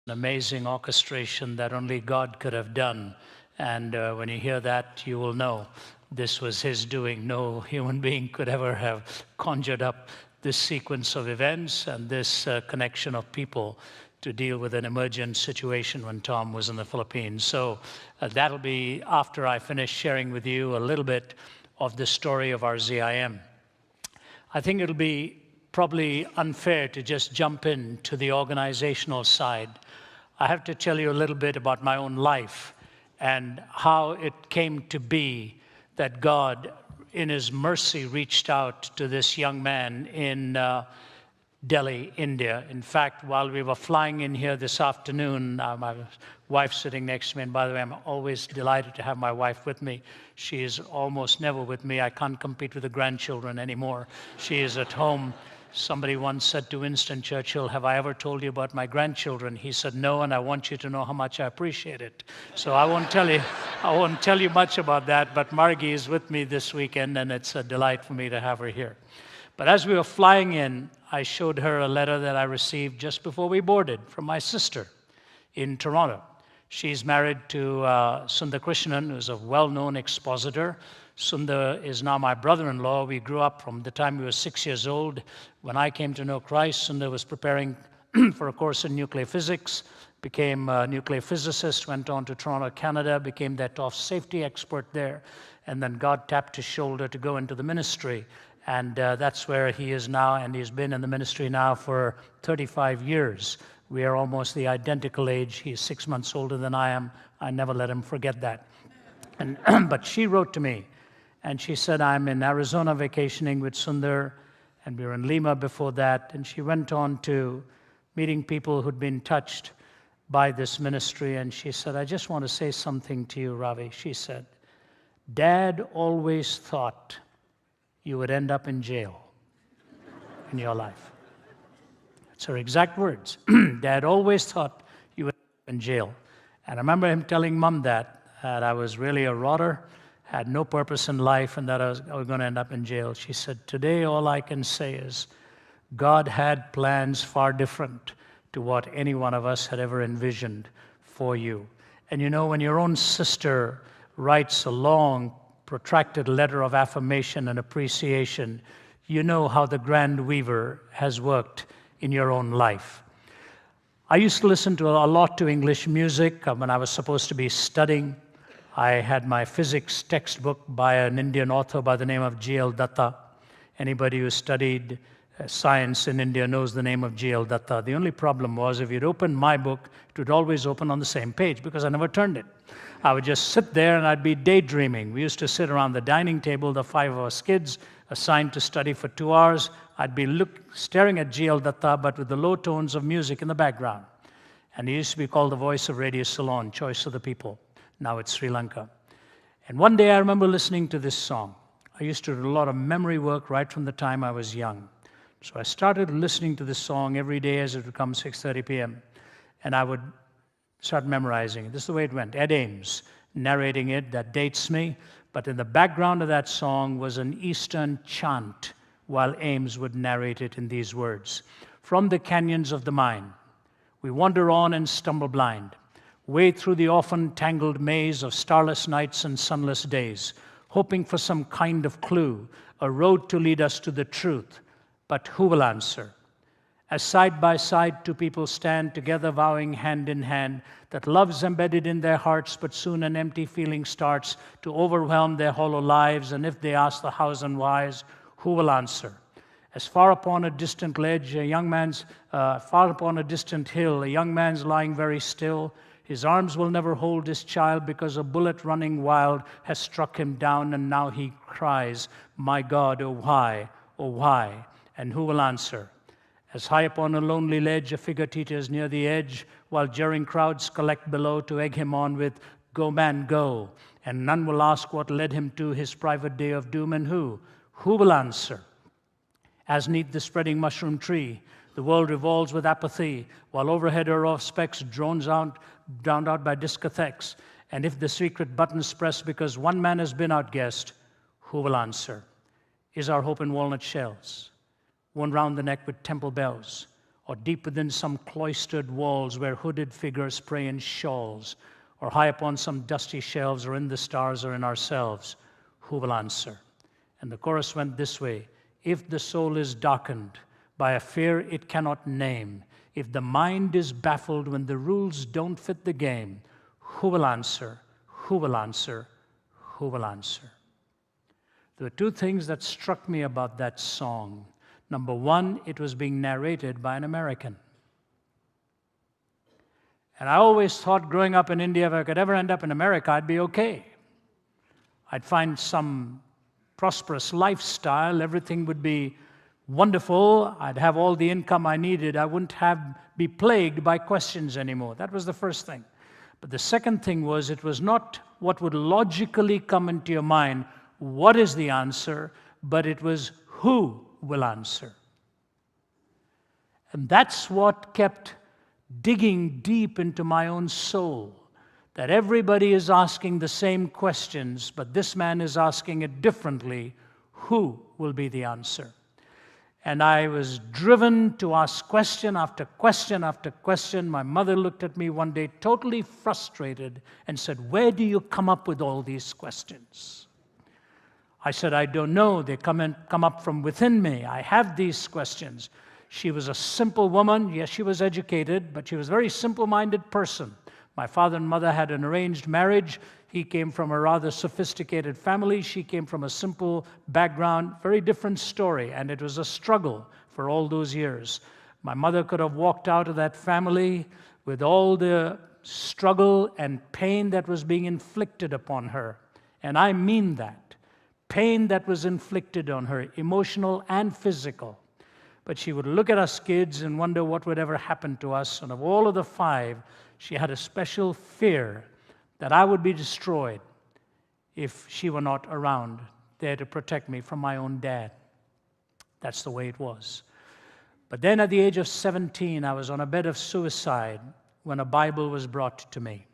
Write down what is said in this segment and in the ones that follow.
An amazing orchestration that only God could have done. And when you hear that, you will know this was His doing. No human being could ever have conjured up this sequence of events and this connection of people to deal with an emergent situation when Tom was in the Philippines. So that'll be after I finish sharing with you a little bit of the story of our ZIM. I think it'll be probably unfair to just jump into the organizational side. I have to tell you a little bit about my own life and how it came to be that God, in His mercy, reached out to this young man in Delhi, India. In fact, while we were flying in here this afternoon, my wife's sitting next to me, and by the way, I'm always delighted to have my wife with me. She is almost never with me. I can't compete with the grandchildren anymore. She is at home. Somebody once said to Winston Churchill, "Have I ever told you about my grandchildren?" He said, "No, and I want you to know how much I appreciate it." So I won't tell you much about that, but Margie is with me this weekend, and it's a delight for me to have her here. But as we were flying in, I showed her a letter that I received just before we boarded from my sister in Toronto. She's married to Sundar Krishnan, who's a well-known expositor. Sundar is now my brother-in-law. We grew up from the time we were 6 years old. When I came to know Christ, Sundar was preparing for a course in nuclear physics, became a nuclear physicist, went on to Toronto, Canada, became their top safety expert there, and then God tapped his shoulder to go into the ministry. And that's where he is now, and he's been in the ministry now for 35 years. We are almost the identical age. He's 6 months older than I am. I never let him forget that. And but she wrote to me, and she said, "I'm in Arizona vacationing with Sundar, and we were in Lima before that." And she went on to meeting people who'd been touched by this ministry, and she said, "I just want to say something to you, Ravi." She said, "Dad always thought you would end up in jail in your life." That's her exact words. "Dad always thought you would end up in jail." And I remember him telling Mom that I was really a rotter, had no purpose in life, and that I was going to end up in jail. She said, "Today all I can say is God had plans far different to what any one of us had ever envisioned for you." And you know, when your own sister writes a long, protracted letter of affirmation and appreciation, you know how the grand weaver has worked in your own life. I used to listen to a lot to English music when I was supposed to be studying. I had my physics textbook by an Indian author by the name of G.L. Datta. Anybody who studied science in India knows the name of G.L. Datta. The only problem was if you'd open my book, it would always open on the same page because I never turned it. I would just sit there and I'd be daydreaming. We used to sit around the dining table, the 5 of us kids, assigned to study for 2 hours. I'd be staring at G.L. Datta, but with the low tones of music in the background. And he used to be called the voice of Radio Ceylon, Choice of the People. Now it's Sri Lanka. And one day I remember listening to this song. I used to do a lot of memory work right from the time I was young. So I started listening to this song every day as it would come 6:30 p.m. And I would start memorizing it. This is the way it went. Ed Ames narrating it, that dates me. But in the background of that song was an Eastern chant while Ames would narrate it in these words. "From the canyons of the mind, we wander on and stumble blind, wade through the often tangled maze of starless nights and sunless days, hoping for some kind of clue, a road to lead us to the truth. But who will answer? As side by side two people stand together, vowing hand in hand that love's embedded in their hearts, but soon an empty feeling starts to overwhelm their hollow lives, and if they ask the hows and whys, who will answer? As far upon a distant ledge, far upon a distant hill, a young man's lying very still. His arms will never hold his child because a bullet running wild has struck him down, and now he cries, 'My God, oh why, oh why?' And who will answer? As high upon a lonely ledge, a figure teeters near the edge, while jeering crowds collect below to egg him on with, 'Go, man, go.' And none will ask what led him to his private day of doom, and who will answer? As 'neath the spreading mushroom tree, the world revolves with apathy, while overhead a row of specks drowned out by discotheques. And if the secret button's pressed because one man has been outguessed, who will answer? Is our hope in walnut shells, worn round the neck with temple bells, or deep within some cloistered walls where hooded figures pray in shawls, or high upon some dusty shelves, or in the stars, or in ourselves, who will answer? And the chorus went this way: if the soul is darkened by a fear it cannot name, if the mind is baffled when the rules don't fit the game, who will answer? Who will answer? Who will answer? There were two things that struck me about that song. Number one, it was being narrated by an American. And I always thought growing up in India, if I could ever end up in America, I'd be okay. I'd find some prosperous lifestyle. Everything would be wonderful. I'd have all the income I needed. I wouldn't be plagued by questions anymore. That was the first thing. But the second thing was, it was not what would logically come into your mind, what is the answer, but it was who will answer. And that's what kept digging deep into my own soul, that everybody is asking the same questions, but this man is asking it differently. Who will be the answer? And I was driven to ask question after question after question. My mother looked at me one day totally frustrated and said, "Where do you come up with all these questions?" I said, "I don't know. They come up from within me. I have these questions." She was a simple woman. Yes, she was educated, but she was a very simple-minded person. My father and mother had an arranged marriage. He came from a rather sophisticated family. She came from a simple background, very different story, and it was a struggle for all those years. My mother could have walked out of that family with all the struggle and pain that was being inflicted upon her. And I mean that. Pain that was inflicted on her, emotional and physical. But she would look at us kids and wonder what would ever happen to us. And of all of the five, she had a special fear that I would be destroyed if she were not around there to protect me from my own dad. That's the way it was. But then at the age of 17, I was on a bed of suicide when a Bible was brought to me.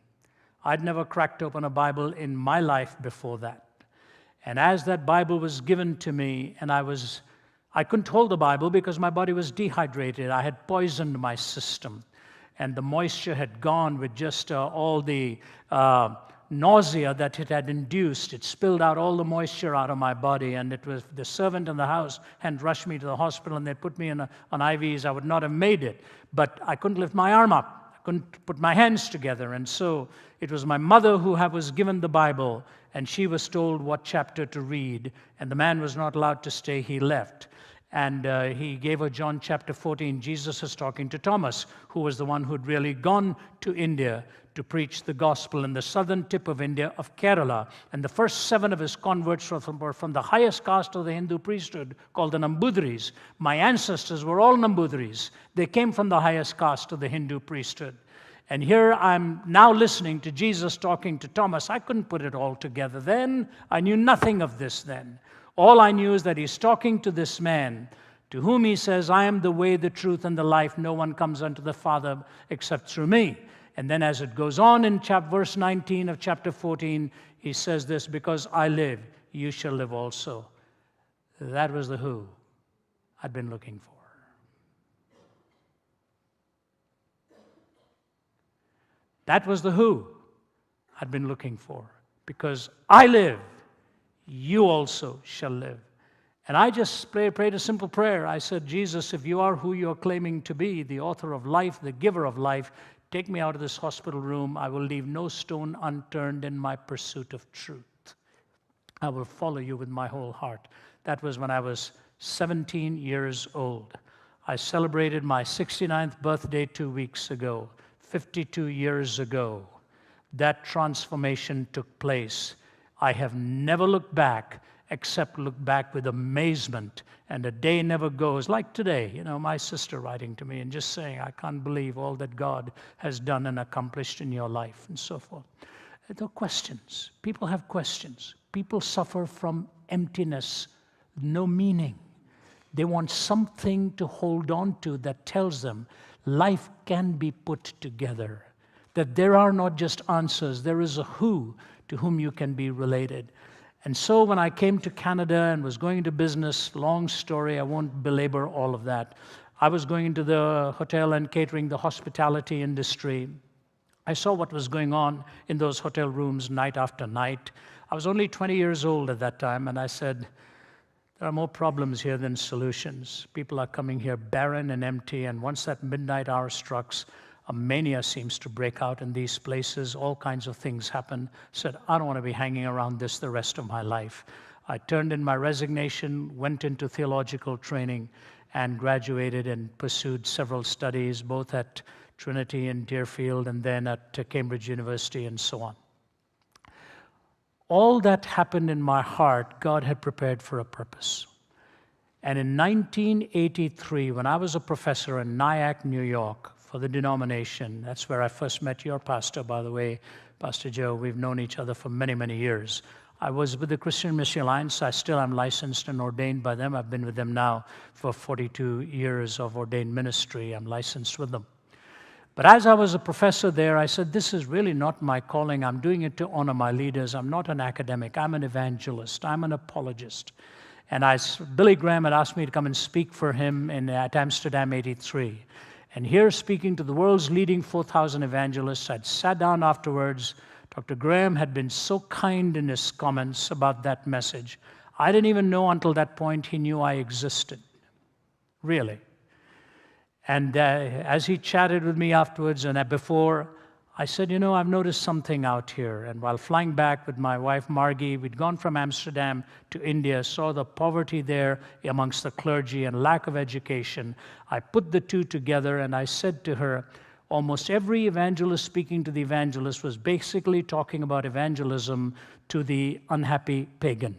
I'd never cracked open a Bible in my life before that. And as that Bible was given to me, and I couldn't hold the Bible because my body was dehydrated. I had poisoned my system, and the moisture had gone with just all the nausea that it had induced. It spilled out all the moisture out of my body, and it was the servant in the house had rushed me to the hospital, and they put me on IVs. I would not have made it, but I couldn't lift my arm up. I couldn't put my hands together, and so it was my mother who was given the Bible, and she was told what chapter to read, and the man was not allowed to stay. He left. And he gave her John chapter 14. Jesus is talking to Thomas, who was the one who'd really gone to India to preach the gospel in the southern tip of India, of Kerala. And the first 7 of his converts were from the highest caste of the Hindu priesthood, called the Nambudris. My ancestors were all Nambudris. They came from the highest caste of the Hindu priesthood. And here I'm now listening to Jesus talking to Thomas. I couldn't put it all together then. I knew nothing of this then. All I knew is that he's talking to this man, to whom he says, "I am the way, the truth, and the life. No one comes unto the Father except through me." And then as it goes on in verse 19 of chapter 14, he says this: "Because I live, you shall live also." That was the who I'd been looking for. That was the who I'd been looking for. Because I live, you also shall live. And I just prayed a simple prayer. I said, "Jesus, if you are who you're claiming to be, the author of life, the giver of life, take me out of this hospital room. I will leave no stone unturned in my pursuit of truth. I will follow you with my whole heart." That was when I was 17 years old. I celebrated my 69th birthday 2 weeks ago. 52 years ago, that transformation took place. I have never looked back, except look back with amazement. And a day never goes like today. My sister writing to me and just saying, "I can't believe all that God has done and accomplished in your life," and so forth. There are questions. People have questions. People suffer from emptiness, no meaning. They want something to hold on to that tells them life can be put together, that there are not just answers, there is a who to whom you can be related. And so when I came to Canada and was going into business, long story, I won't belabor all of that, I was going into the hotel and catering, the hospitality industry. I saw what was going on in those hotel rooms night after night. I was only 20 years old at that time, and I said, there are more problems here than solutions. People are coming here barren and empty, and once that midnight hour strikes, a mania seems to break out in these places. All kinds of things happen. I said, I don't want to be hanging around this the rest of my life. I turned in my resignation, went into theological training, and graduated and pursued several studies, both at Trinity in Deerfield and then at Cambridge University and so on. All that happened in my heart, God had prepared for a purpose. And in 1983, when I was a professor in Nyack, New York, for the denomination, that's where I first met your pastor, by the way, Pastor Joe. We've known each other for many, many years. I was with the Christian Mission Alliance. I still am licensed and ordained by them. I've been with them now for 42 years of ordained ministry. I'm licensed with them. But as I was a professor there, I said, this is really not my calling. I'm doing it to honor my leaders. I'm not an academic. I'm an evangelist. I'm an apologist. And Billy Graham had asked me to come and speak for him at Amsterdam 83. And here, speaking to the world's leading 4,000 evangelists, I'd sat down afterwards. Dr. Graham had been so kind in his comments about that message. I didn't even know until that point he knew I existed. Really. And as he chatted with me afterwards and before, I said, you know, I've noticed something out here. And while flying back with my wife, Margie, we'd gone from Amsterdam to India, saw the poverty there amongst the clergy and lack of education. I put the two together and I said to her, almost every evangelist speaking to the evangelist was basically talking about evangelism to the unhappy pagan.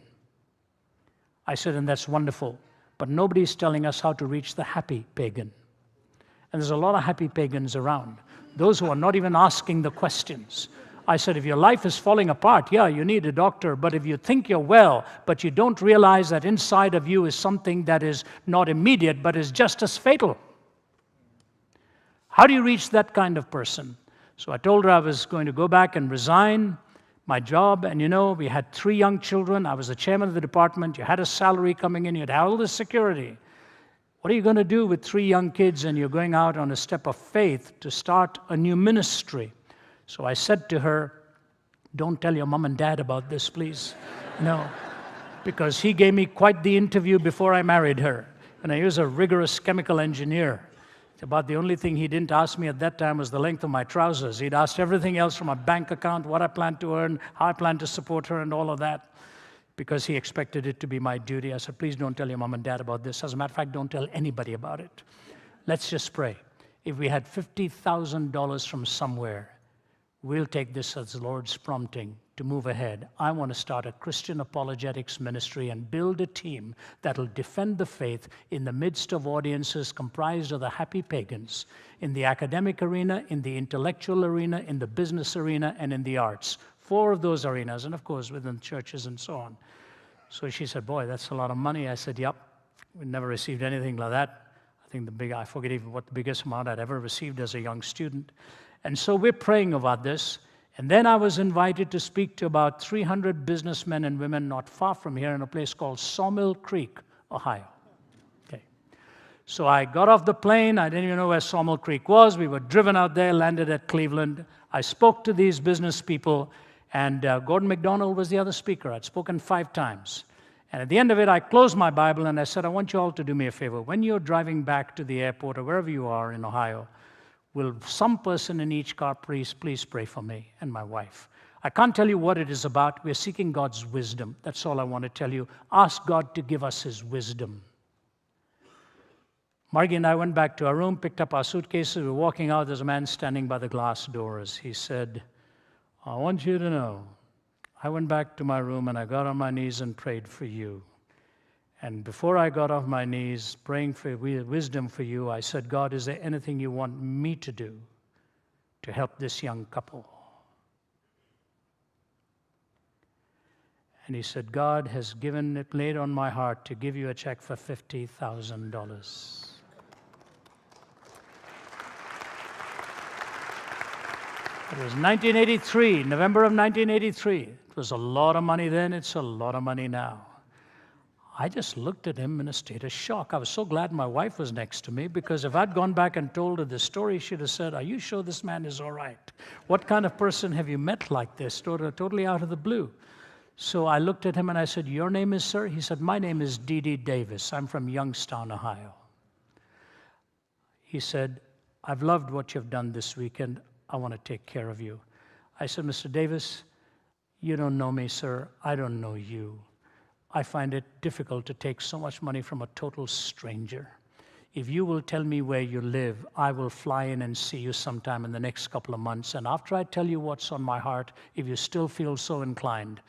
I said, and that's wonderful, but nobody's telling us how to reach the happy pagan. And there's a lot of happy pagans around, those who are not even asking the questions. I said, if your life is falling apart, yeah, you need a doctor. But if you think you're well, but you don't realize that inside of you is something that is not immediate, but is just as fatal. How do you reach that kind of person? So I told her I was going to go back and resign my job. And you know, we had 3 young children. I was the chairman of the department. You had a salary coming in. You had all this security. What are you going to do with 3 young kids and you're going out on a step of faith to start a new ministry? So I said to her, don't tell your mom and dad about this, please. No, because he gave me quite the interview before I married her. And he was a rigorous chemical engineer. About the only thing he didn't ask me at that time was the length of my trousers. He'd asked everything else from my bank account, what I planned to earn, how I planned to support her, and all of that, because he expected it to be my duty. I said, please don't tell your mom and dad about this. As a matter of fact, don't tell anybody about it. Let's just pray. If we had $50,000 from somewhere, we'll take this as the Lord's prompting to move ahead. I want to start a Christian apologetics ministry and build a team that will defend the faith in the midst of audiences comprised of the happy pagans, in the academic arena, in the intellectual arena, in the business arena, and in the arts. 4 of those arenas, and of course within churches and so on. So she said, boy, that's a lot of money. I said, yep, we never received anything like that. I think I forget even what the biggest amount I'd ever received as a young student. And so we're praying about this. And then I was invited to speak to about 300 businessmen and women not far from here in a place called Sawmill Creek, Ohio. Okay. So I got off the plane. I didn't even know where Sawmill Creek was. We were driven out there, landed at Cleveland. I spoke to these business people, and Gordon MacDonald was the other speaker. I'd spoken 5 times. And at the end of it, I closed my Bible and I said, I want you all to do me a favor. When you're driving back to the airport or wherever you are in Ohio, will some person in each car please pray for me and my wife? I can't tell you what it is about. We're seeking God's wisdom. That's all I want to tell you. Ask God to give us His wisdom. Margie and I went back to our room, picked up our suitcases. We were walking out. There's a man standing by the glass doors. He said, I want you to know, I went back to my room and I got on my knees and prayed for you. And before I got off my knees, praying for wisdom for you, I said, God, is there anything you want me to do to help this young couple? And he said, God has laid on my heart to give you a check for $50,000. It was 1983, November of 1983. It was a lot of money then, it's a lot of money now. I just looked at him in a state of shock. I was so glad my wife was next to me, because if I'd gone back and told her the story, she'd have said, "Are you sure this man is all right? What kind of person have you met like this, totally out of the blue?" So I looked at him and I said, "Your name is, sir?" He said, "My name is D.D. Davis. I'm from Youngstown, Ohio." He said, "I've loved what you've done this weekend. I want to take care of you." I said, "Mr. Davis, you don't know me, sir. I don't know you. I find it difficult to take so much money from a total stranger. If you will tell me where you live, I will fly in and see you sometime in the next couple of months. And after I tell you what's on my heart, if you still feel so inclined,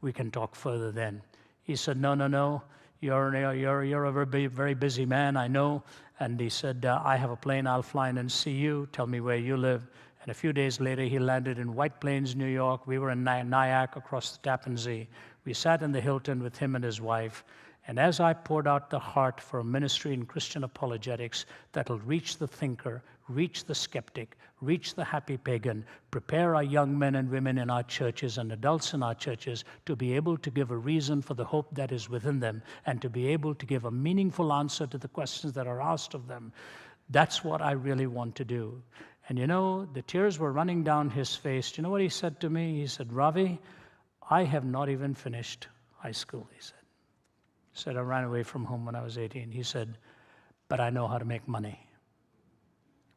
we can talk further then." He said, No. You're a very busy man, I know." And he said, "I have a plane. I'll fly in and see you. Tell me where you live." And a few days later, he landed in White Plains, New York. We were in Nyack across the Tappan Zee. We sat in the Hilton with him and his wife. And as I poured out the heart for a ministry in Christian apologetics that'll reach the thinker, reach the skeptic, reach the happy pagan, prepare our young men and women in our churches and adults in our churches to be able to give a reason for the hope that is within them, and to be able to give a meaningful answer to the questions that are asked of them, that's what I really want to do. And you know, the tears were running down his face. Do you know what he said to me? He said, "Ravi, I have not even finished high school," he said. He said, "I ran away from home when I was 18. He said, "But I know how to make money."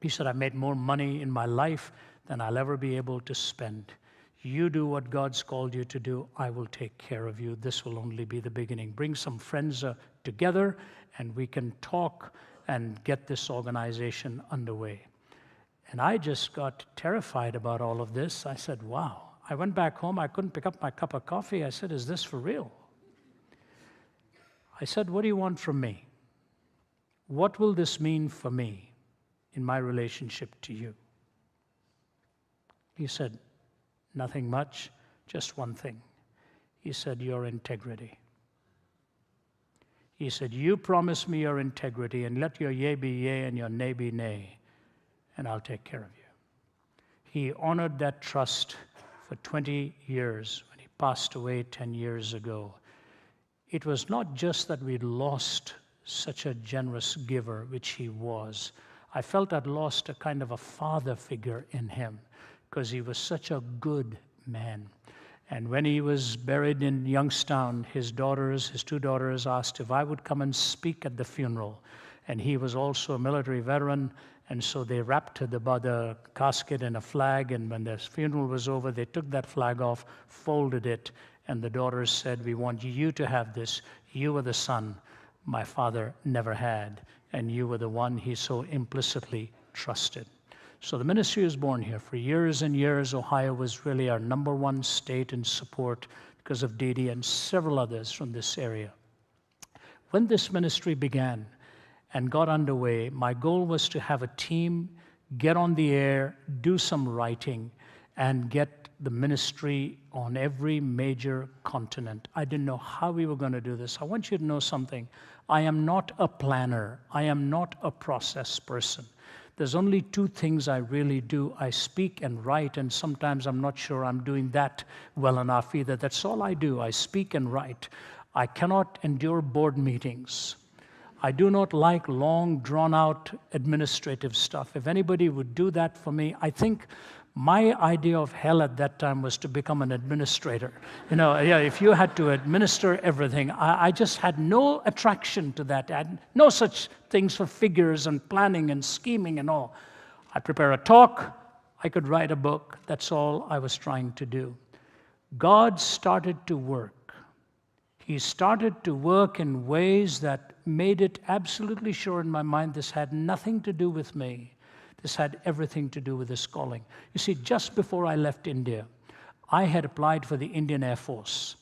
He said, "I've made more money in my life than I'll ever be able to spend. You do what God's called you to do. I will take care of you. This will only be the beginning. Bring some friends together, and we can talk and get this organization underway." And I just got terrified about all of this. I said, wow. I went back home. I couldn't pick up my cup of coffee. I said, "Is this for real?" I said, "What do you want from me? What will this mean for me in my relationship to you?" He said, "Nothing much, just one thing." He said, "Your integrity." He said, "You promise me your integrity, and let your yea be yea and your nay be nay, and I'll take care of you." He honored that trust for 20 years when he passed away 10 years ago. It was not just that we'd lost such a generous giver, which he was. I felt I'd lost a kind of a father figure in him, because he was such a good man. And when he was buried in Youngstown, his two daughters asked if I would come and speak at the funeral. And he was also a military veteran, and so they wrapped the casket in a flag, and when the funeral was over, they took that flag off, folded it, and the daughters said, "We want you to have this. You were the son my father never had, and you were the one he so implicitly trusted." So the ministry was born here. For years and years, Ohio was really our number one state in support because of Didi and several others from this area. When this ministry began and got underway, my goal was to have a team get on the air, do some writing, and get the ministry on every major continent. I didn't know how we were going to do this. I want you to know something. I am not a planner. I am not a process person. There's only two things I really do. I speak and write, and sometimes I'm not sure I'm doing that well enough either. That's all I do. I speak and write. I cannot endure board meetings. I do not like long, drawn-out administrative stuff. If anybody would do that for me, I think my idea of hell at that time was to become an administrator. If you had to administer everything, I just had no attraction to that. I had no such things for figures and planning and scheming and all. I'd prepare a talk. I could write a book. That's all I was trying to do. God started to work. He started to work in ways that made it absolutely sure in my mind this had nothing to do with me. This had everything to do with His calling. You see, just before I left India, I had applied for the Indian Air Force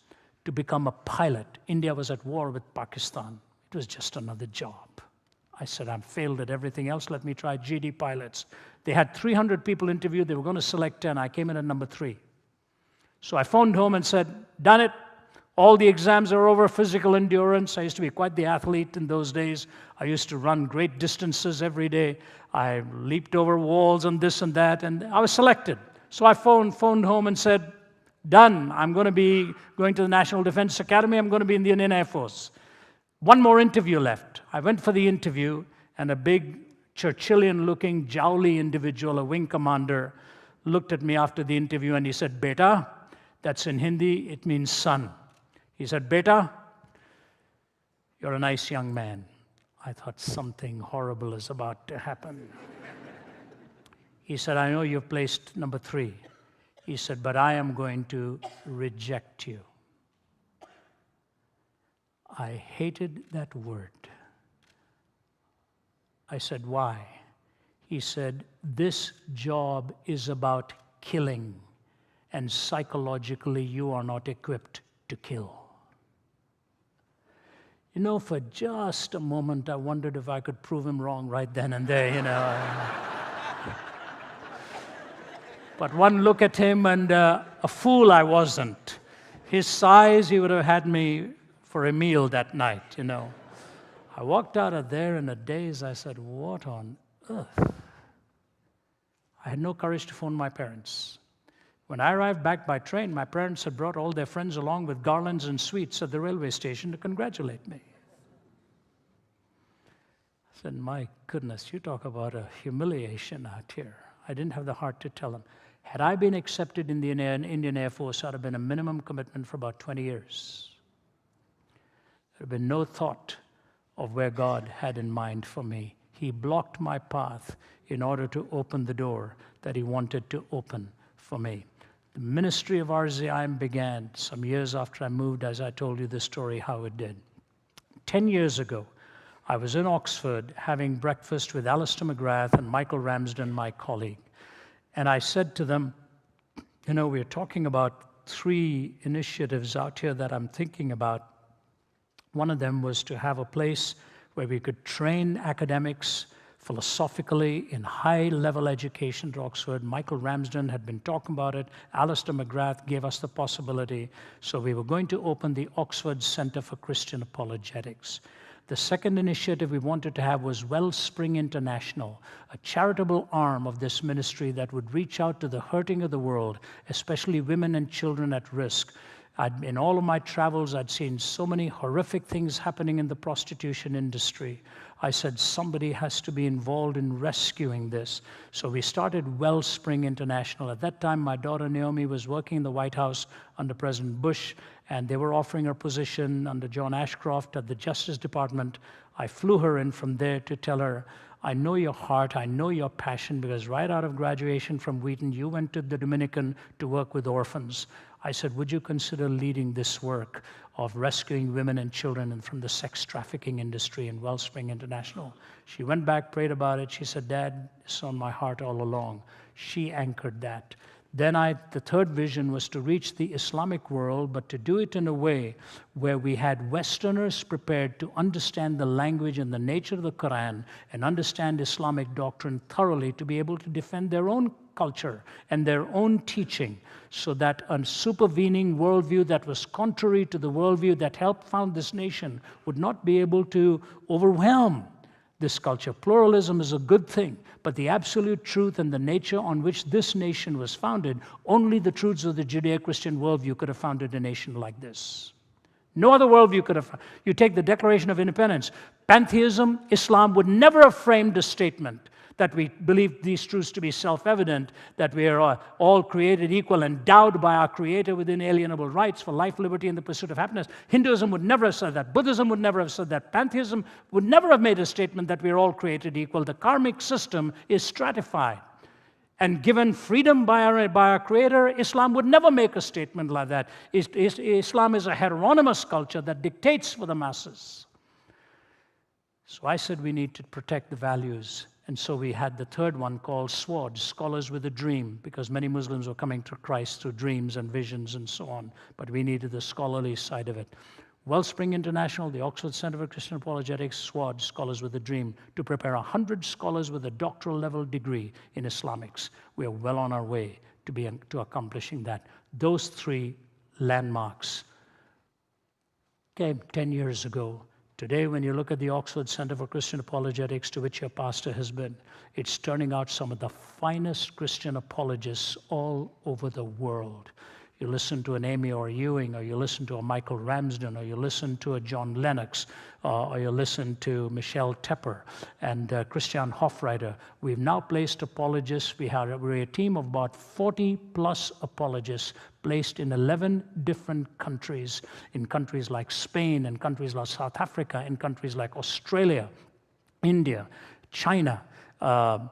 to become a pilot. India was at war with Pakistan. It was just another job. I said, "I'm failed at everything else. Let me try GD pilots." They had 300 people interviewed. They were going to select 10. I came in at number 3. So I phoned home and said, "Done it. All the exams are over, physical endurance." I used to be quite the athlete in those days. I used to run great distances every day. I leaped over walls and this and that, and I was selected. So I phoned home and said, "Done. I'm going to be going to the National Defense Academy. I'm going to be in the Indian Air Force." One more interview left. I went for the interview, and a big Churchillian-looking, jowly individual, a wing commander, looked at me after the interview and he said, "Beta," that's in Hindi, it means son. He said, "Beta, you're a nice young man." I thought something horrible is about to happen. He said, "I know you've placed number 3. He said, "But I am going to reject you." I hated that word. I said, "Why?" He said, "This job is about killing, and psychologically you are not equipped to kill." You know, for just a moment, I wondered if I could prove him wrong right then and there, you know. But one look at him, and a fool I wasn't. His size, he would have had me for a meal that night, you know. I walked out of there in a daze. I said, "What on earth?" I had no courage to phone my parents. When I arrived back by train, my parents had brought all their friends along with garlands and sweets at the railway station to congratulate me. I said, "My goodness, you talk about a humiliation out here." I didn't have the heart to tell them. Had I been accepted in the Indian Air Force, I'd have been a minimum commitment for about 20 years. There had been no thought of where God had in mind for me. He blocked my path in order to open the door that He wanted to open for me. The ministry of RZIM began some years after I moved, as I told you the story how it did. 10 years ago, I was in Oxford having breakfast with Alistair McGrath and Michael Ramsden, my colleague. And I said to them, "You know, we're talking about 3 initiatives out here that I'm thinking about. One of them was to have a place where we could train academics philosophically in high-level education at Oxford. Michael Ramsden had been talking about it. Alistair McGrath gave us the possibility. So we were going to open the Oxford Center for Christian Apologetics. The second initiative we wanted to have was Wellspring International, a charitable arm of this ministry that would reach out to the hurting of the world, especially women and children at risk. In all of my travels, I'd seen so many horrific things happening in the prostitution industry. I said, somebody has to be involved in rescuing this. So we started Wellspring International. At that time, my daughter Naomi was working in the White House under President Bush, and they were offering her position under John Ashcroft at the Justice Department. I flew her in from there to tell her, "I know your heart, I know your passion, because right out of graduation from Wheaton, you went to the Dominican to work with orphans." I said, "Would you consider leading this work of rescuing women and children from the sex trafficking industry in Wellspring International?" She went back, prayed about it. She said, "Dad, it's on my heart all along." She anchored that. Then the third vision was to reach the Islamic world, but to do it in a way where we had Westerners prepared to understand the language and the nature of the Quran and understand Islamic doctrine thoroughly to be able to defend their own culture and their own teaching, so that a supervening worldview that was contrary to the worldview that helped found this nation would not be able to overwhelm this culture. Pluralism is a good thing, but the absolute truth and the nature on which this nation was founded, only the truths of the Judeo-Christian worldview could have founded a nation like this. No other worldview could have. You take the Declaration of Independence. Pantheism, Islam would never have framed a statement that we believe these truths to be self-evident, that we are all created equal, endowed by our Creator with inalienable rights for life, liberty, and the pursuit of happiness. Hinduism would never have said that. Buddhism would never have said that. Pantheism would never have made a statement that we are all created equal. The karmic system is stratified. And given freedom by our Creator, Islam would never make a statement like that. Islam is a heteronymous culture that dictates for the masses. So I said we need to protect the values. And so we had the third one called SWOD, Scholars with a Dream, because many Muslims were coming to Christ through dreams and visions and so on. But we needed the scholarly side of it. Wellspring International, the Oxford Center for Christian Apologetics, SWOD, Scholars with a Dream, to prepare 100 scholars with a doctoral level degree in Islamics. We are well on our way to accomplishing that. Those 3 landmarks came 10 years ago. Today, when you look at the Oxford Center for Christian Apologetics, to which your pastor has been, it's turning out some of the finest Christian apologists all over the world. You listen to an Amy or Ewing, or you listen to a Michael Ramsden, or you listen to a John Lennox, or you listen to Michelle Tepper and Christian Hofreiter. We've now placed apologists. We're a team of about 40 plus apologists placed in 11 different countries, in countries like Spain, in countries like South Africa, in countries like Australia, India, China, in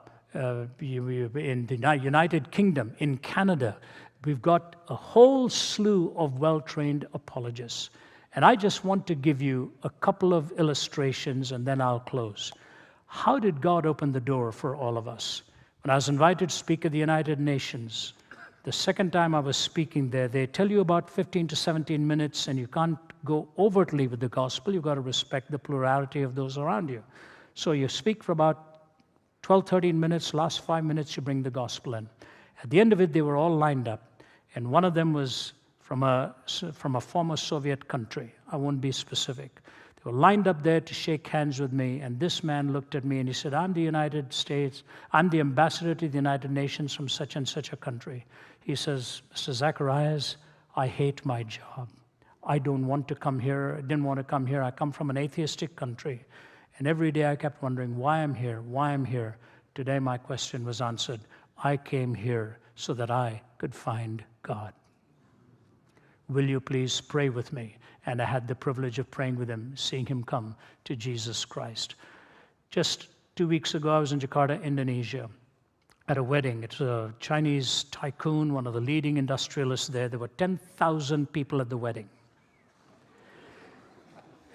the United Kingdom, in Canada. We've got a whole slew of well-trained apologists. And I just want to give you a couple of illustrations, and then I'll close. How did God open the door for all of us? When I was invited to speak at the United Nations, the second time I was speaking there, they tell you about 15 to 17 minutes, and you can't go overtly with the gospel. You've got to respect the plurality of those around you. So you speak for about 12, 13 minutes, last 5 minutes, you bring the gospel in. At the end of it, they were all lined up. And one of them was from a former Soviet country. I won't be specific. They were lined up there to shake hands with me, and this man looked at me and he said, I'm the United States, I'm the ambassador to the United Nations from such and such a country. He says, Mr. Zacharias, I hate my job. I don't want to come here. I didn't want to come here. I come from an atheistic country. And every day I kept wondering why I'm here, why I'm here. Today my question was answered. I came here so that I could find God. Will you please pray with me? And I had the privilege of praying with him, seeing him come to Jesus Christ. Just 2 weeks ago, I was in Jakarta, Indonesia, at a wedding. It's a Chinese tycoon, one of the leading industrialists there. There were 10,000 people at the wedding.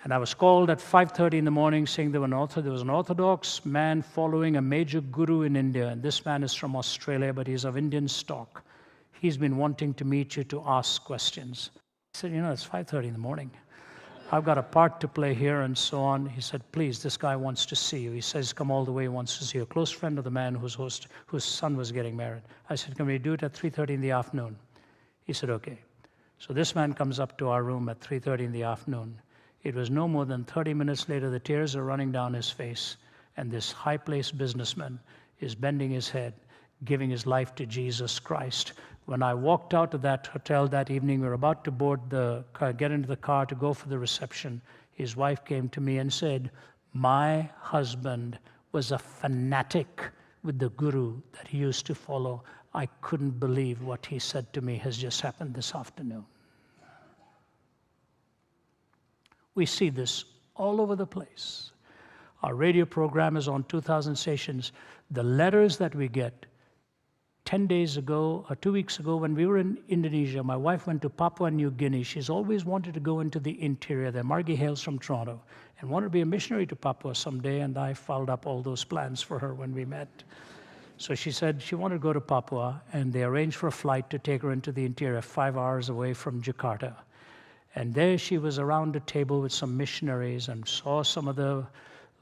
And I was called at 5:30 in the morning saying there was an Orthodox man following a major guru in India. And this man is from Australia, but he's of Indian stock. He's been wanting to meet you to ask questions. I said, it's 5:30 in the morning. I've got a part to play here and so on. He said, please, this guy wants to see you. He says, come all the way, he wants to see you. A close friend of the man whose son was getting married. I said, can we do it at 3:30 in the afternoon? He said, okay. So this man comes up to our room at 3:30 in the afternoon. It was no more than 30 minutes later, the tears are running down his face, and this high-placed businessman is bending his head, giving his life to Jesus Christ. When I walked out of that hotel that evening, we were about to board the car, get into the car to go for the reception. His wife came to me and said, my husband was a fanatic with the guru that he used to follow. I couldn't believe what he said to me has just happened this afternoon. We see this all over the place. Our radio program is on 2,000 stations. The letters that we get, 10 days ago or 2 weeks ago when we were in Indonesia, my wife went to Papua New Guinea. She's always wanted to go into the interior there. Margie hails from Toronto and wanted to be a missionary to Papua someday, and I followed up all those plans for her when we met. So she said she wanted to go to Papua, and they arranged for a flight to take her into the interior, 5 hours away from Jakarta. And there she was around a table with some missionaries and saw some of the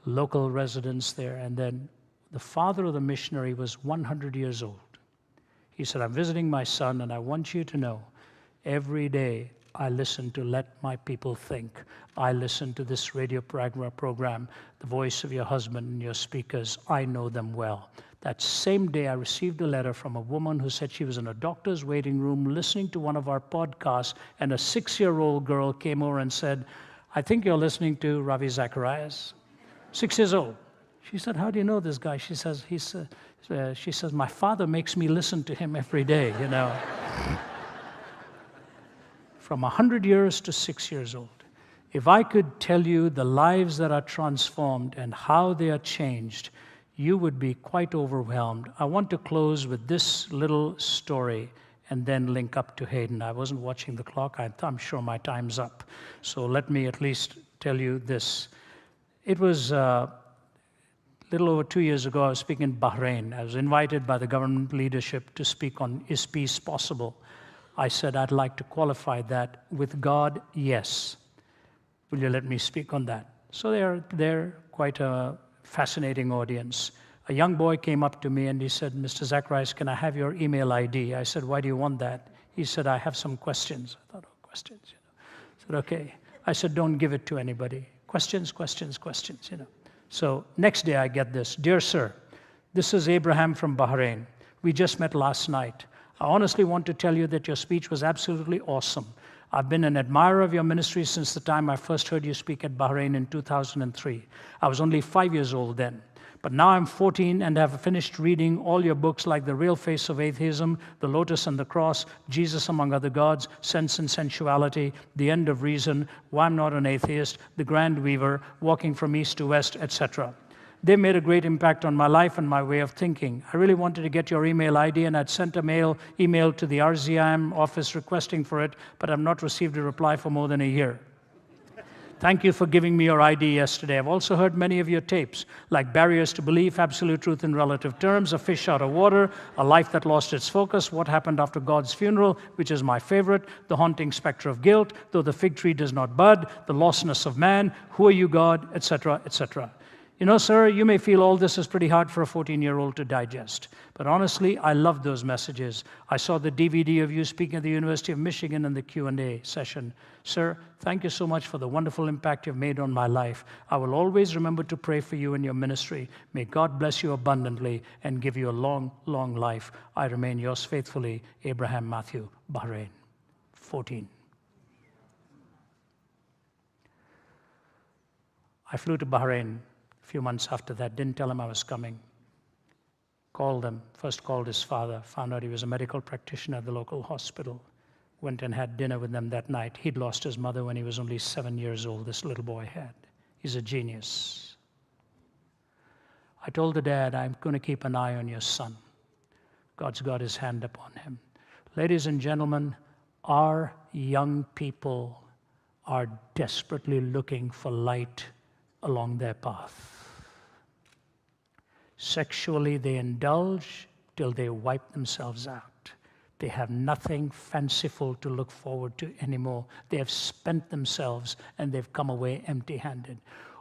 local residents there. And then the father of the missionary was 100 years old. He said, I'm visiting my son, and I want you to know, every day I listen to Let My People Think. I listen to this radio program, the voice of your husband and your speakers. I know them well. That same day, I received a letter from a woman who said she was in a doctor's waiting room listening to one of our podcasts, and a 6-year-old girl came over and said, I think you're listening to Ravi Zacharias. 6 years old. She said, how do you know this guy? She says, my father makes me listen to him every day, From 100 years to 6 years old. If I could tell you the lives that are transformed and how they are changed, you would be quite overwhelmed. I want to close with this little story and then link up to Hayden. I wasn't watching the clock. I'm sure my time's up. So let me at least tell you this. It was a little over 2 years ago, I was speaking in Bahrain. I was invited by the government leadership to speak on Is Peace Possible? I said, I'd like to qualify that with God, yes. Will you let me speak on that? So they're quite a fascinating audience. A young boy came up to me and he said, Mr. Zacharias, can I have your email ID? I said, why do you want that? He said, I have some questions. I thought, questions, I said, okay. I said, don't give it to anybody. Questions. So next day I get this. Dear sir, this is Abraham from Bahrain. We just met last night. I honestly want to tell you that your speech was absolutely awesome. I've been an admirer of your ministry since the time I first heard you speak at Bahrain in 2003. I was only 5 years old then. But now I'm 14 and have finished reading all your books like The Real Face of Atheism, The Lotus and the Cross, Jesus Among Other Gods, Sense and Sensuality, The End of Reason, Why I'm Not an Atheist, The Grand Weaver, Walking from East to West, etc. They made a great impact on my life and my way of thinking. I really wanted to get your email ID, and I'd sent a email to the RZIM office requesting for it, but I've not received a reply for more than a year. Thank you for giving me your ID yesterday. I've also heard many of your tapes, like Barriers to Belief, Absolute Truth in Relative Terms, A Fish Out of Water, A Life That Lost Its Focus, What Happened After God's Funeral, which is my favorite, The Haunting Spectre of Guilt, Though the Fig Tree Does Not Bud, The Lostness of Man, Who Are You, God, etc., etc. You know, sir, you may feel all this is pretty hard for a 14-year-old to digest. But honestly, I love those messages. I saw the DVD of you speaking at the University of Michigan in the Q&A session. Sir, thank you so much for the wonderful impact you've made on my life. I will always remember to pray for you and your ministry. May God bless you abundantly and give you a long, long life. I remain yours faithfully, Abraham Matthew, Bahrain. 14. I flew to Bahrain a few months after that, didn't tell him I was coming. Called him, first called his father, found out he was a medical practitioner at the local hospital. Went and had dinner with them that night. He'd lost his mother when he was only 7 years old, this little boy had. He's a genius. I told the dad, I'm going to keep an eye on your son. God's got his hand upon him. Ladies and gentlemen, our young people are desperately looking for light along their path. Sexually, they indulge till they wipe themselves out. They have nothing fanciful to look forward to anymore. They have spent themselves and they've come away empty-handed.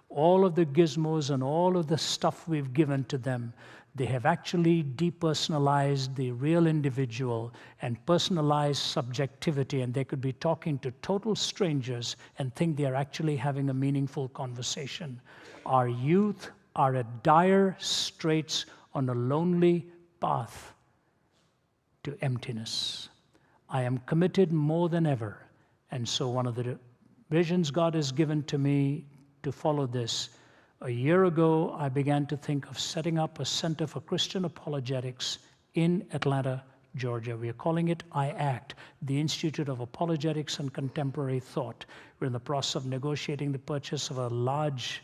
All of the gizmos and all of the stuff we've given to them, they have actually depersonalized the real individual and personalized subjectivity, and they could be talking to total strangers and think they are actually having a meaningful conversation. Our youth are at dire straits on a lonely path to emptiness. I am committed more than ever, and so one of the visions God has given to me to follow this. A year ago, I began to think of setting up a Center for Christian Apologetics in Atlanta, Georgia. We are calling it IACT, the Institute of Apologetics and Contemporary Thought. We're in the process of negotiating the purchase of a large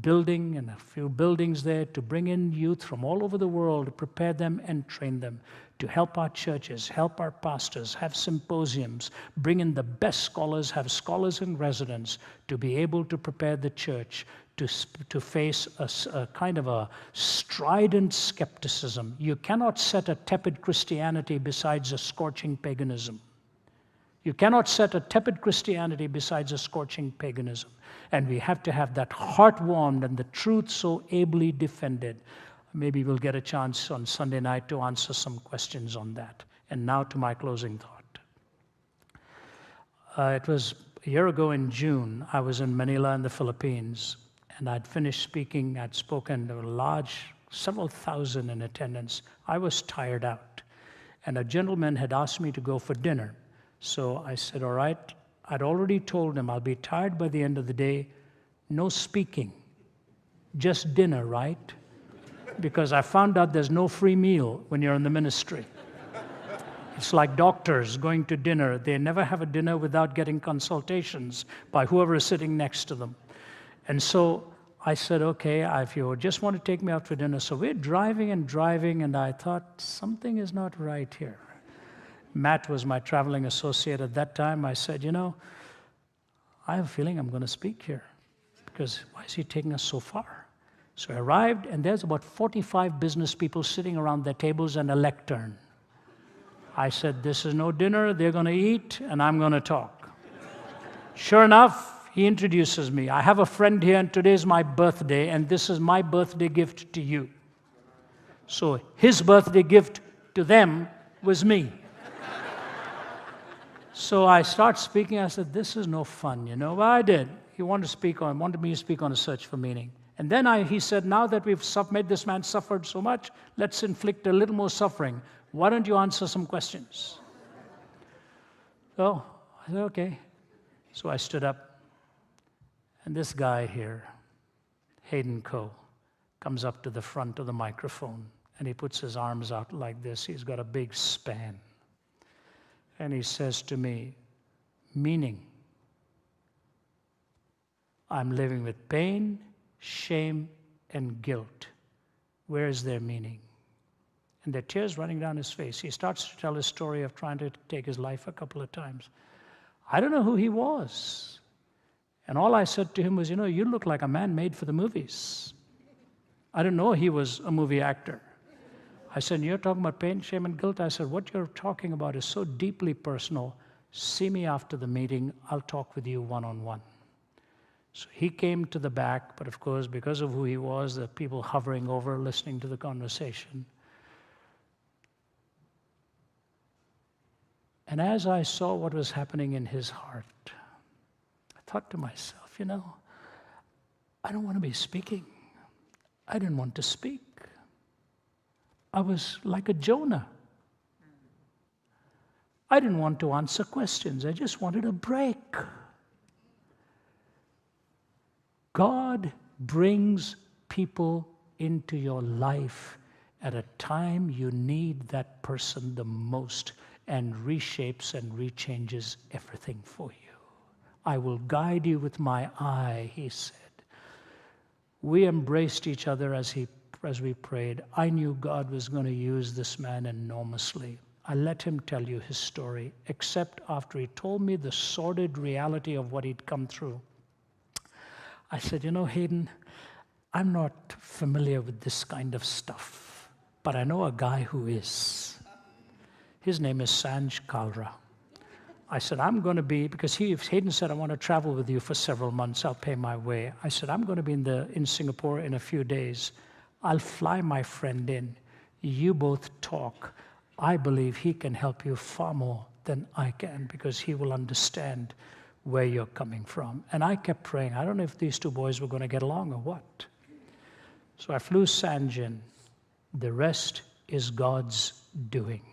building and a few buildings there to bring in youth from all over the world, to prepare them and train them, to help our churches, help our pastors, have symposiums, bring in the best scholars, have scholars in residence to be able to prepare the church to face a kind of a strident skepticism. You cannot set a tepid Christianity besides a scorching paganism. You cannot set a tepid Christianity besides a scorching paganism. And we have to have that heart warmed and the truth so ably defended. Maybe we'll get a chance on Sunday night to answer some questions on that. And now to my closing thought. It was a year ago in June, I was in Manila in the Philippines, and I'd finished speaking. I'd spoken to a large, several thousand in attendance. I was tired out. And a gentleman had asked me to go for dinner. So I said, all right. I'd already told him I'll be tired by the end of the day. No speaking, just dinner, right? Because I found out there's no free meal when you're in the ministry. It's like doctors going to dinner. They never have a dinner without getting consultations by whoever is sitting next to them. And so I said, okay, if you just want to take me out for dinner. So we're driving, and I thought, something is not right here. Matt was my traveling associate at that time. I said, you know, I have a feeling I'm going to speak here, because why is he taking us so far? So I arrived, and there's about 45 business people sitting around their tables and a lectern. I said, this is no dinner. They're going to eat, and I'm going to talk. Sure enough, he introduces me. I have a friend here, and today's my birthday, and this is my birthday gift to you. So his birthday gift to them was me. So I start speaking. I said, this is no fun, you know. Well, I did. He wanted me to speak on a search for meaning. And then he said, now that we've made this man suffered so much, let's inflict a little more suffering. Why don't you answer some questions? So I said, okay. So I stood up, and this guy here, Hayden Coe, comes up to the front of the microphone, and he puts his arms out like this. He's got a big span. And he says to me, meaning, I'm living with pain, shame, and guilt. Where is their meaning? And there are tears running down his face. He starts to tell his story of trying to take his life a couple of times. I don't know who he was. And all I said to him was, you know, you look like a man made for the movies. I didn't know he was a movie actor. I said, you're talking about pain, shame, and guilt? I said, what you're talking about is so deeply personal. See me after the meeting. I'll talk with you one-on-one. So he came to the back, but of course, because of who he was, the people hovering over, listening to the conversation. And as I saw what was happening in his heart, I thought to myself, you know, I don't want to be speaking. I didn't want to speak. I was like a Jonah. I didn't want to answer questions. I just wanted a break. God brings people into your life at a time you need that person the most, and reshapes and rechanges everything for you. I will guide you with my eye, he said. We embraced each other as we prayed. I knew God was going to use this man enormously. I let him tell you his story, except after he told me the sordid reality of what he'd come through. I said, you know, Hayden, I'm not familiar with this kind of stuff, but I know a guy who is. His name is Sanj Kalra. I said, I'm going to be, because Hayden said, I want to travel with you for several months. I'll pay my way. I said, I'm going to be in Singapore in a few days. I'll fly my friend in. You both talk. I believe he can help you far more than I can, because he will understand where you're coming from. And I kept praying. I don't know if these two boys were going to get along or what. So I flew Sanj in. The rest is God's doing.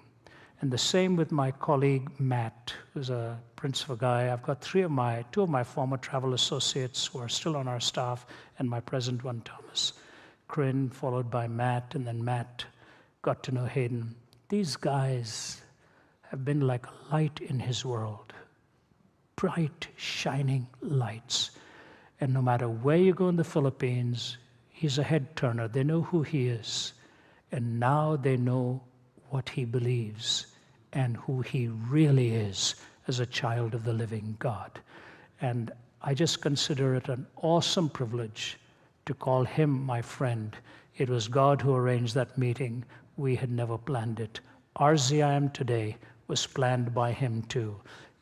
And the same with my colleague, Matt, who's a principal guy. I've got two of my former travel associates who are still on our staff, and my present one, Thomas. Corinne, followed by Matt, and then Matt got to know Hayden. These guys have been like a light in his world. Bright, shining lights. And no matter where you go in the Philippines, he's a head turner. They know who he is. And now they know what he believes and who he really is as a child of the living God. And I just consider it an awesome privilege to call him my friend. It was God who arranged that meeting. We had never planned it. Our ZIM today was planned by him too.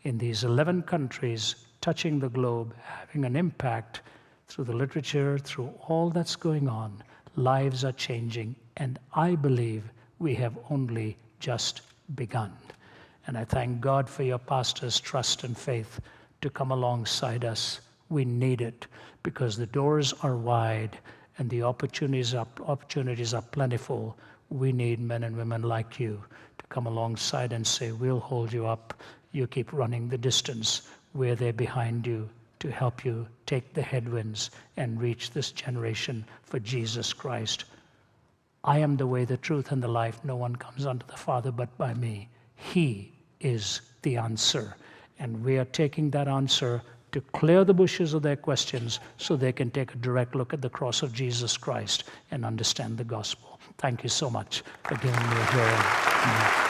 In these 11 countries, touching the globe, having an impact through the literature, through all that's going on, lives are changing. And I believe we have only just begun. And I thank God for your pastors' trust and faith to come alongside us. We need it because the doors are wide and the opportunities are plentiful. We need men and women like you to come alongside and say, we'll hold you up. You keep running the distance. We're there behind you to help you take the headwinds and reach this generation for Jesus Christ. I am the way, the truth, and the life. No one comes unto the Father but by me. He is the answer. And we are taking that answer to clear the bushes of their questions so they can take a direct look at the cross of Jesus Christ and understand the gospel. Thank you so much for giving me a hearing.